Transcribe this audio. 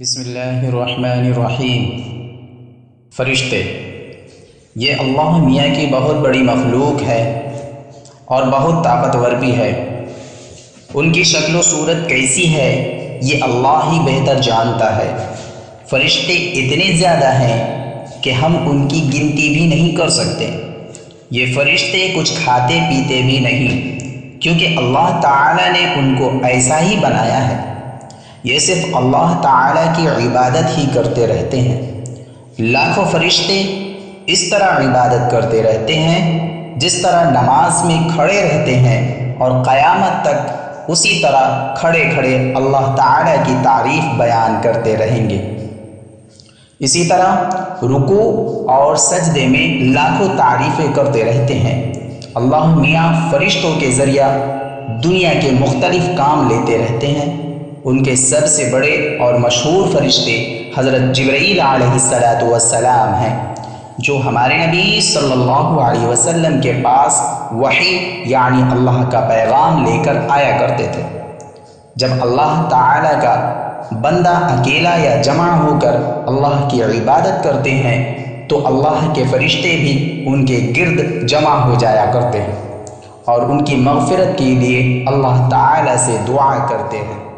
بسم اللہ الرحمن الرحیم۔ فرشتے یہ اللہ میاں کی بہت بڑی مخلوق ہے اور بہت طاقتور بھی ہے۔ ان کی شکل و صورت کیسی ہے یہ اللہ ہی بہتر جانتا ہے۔ فرشتے اتنے زیادہ ہیں کہ ہم ان کی گنتی بھی نہیں کر سکتے۔ یہ فرشتے کچھ کھاتے پیتے بھی نہیں، کیونکہ اللہ تعالیٰ نے ان کو ایسا ہی بنایا ہے۔ یہ صرف اللہ تعالیٰ کی عبادت ہی کرتے رہتے ہیں۔ لاکھوں فرشتے اس طرح عبادت کرتے رہتے ہیں جس طرح نماز میں کھڑے رہتے ہیں، اور قیامت تک اسی طرح کھڑے کھڑے اللہ تعالیٰ کی تعریف بیان کرتے رہیں گے۔ اسی طرح رکوع اور سجدے میں لاکھوں تعریفیں کرتے رہتے ہیں۔ اللہ میاں فرشتوں کے ذریعہ دنیا کے مختلف کام لیتے رہتے ہیں۔ ان کے سب سے بڑے اور مشہور فرشتے حضرت جبرائیل علیہ السلام ہیں، جو ہمارے نبی صلی اللہ علیہ وسلم کے پاس وحی یعنی اللہ کا پیغام لے کر آیا کرتے تھے۔ جب اللہ تعالیٰ کا بندہ اکیلا یا جمع ہو کر اللہ کی عبادت کرتے ہیں تو اللہ کے فرشتے بھی ان کے گرد جمع ہو جایا کرتے ہیں اور ان کی مغفرت کے لیے اللہ تعالیٰ سے دعا کرتے ہیں۔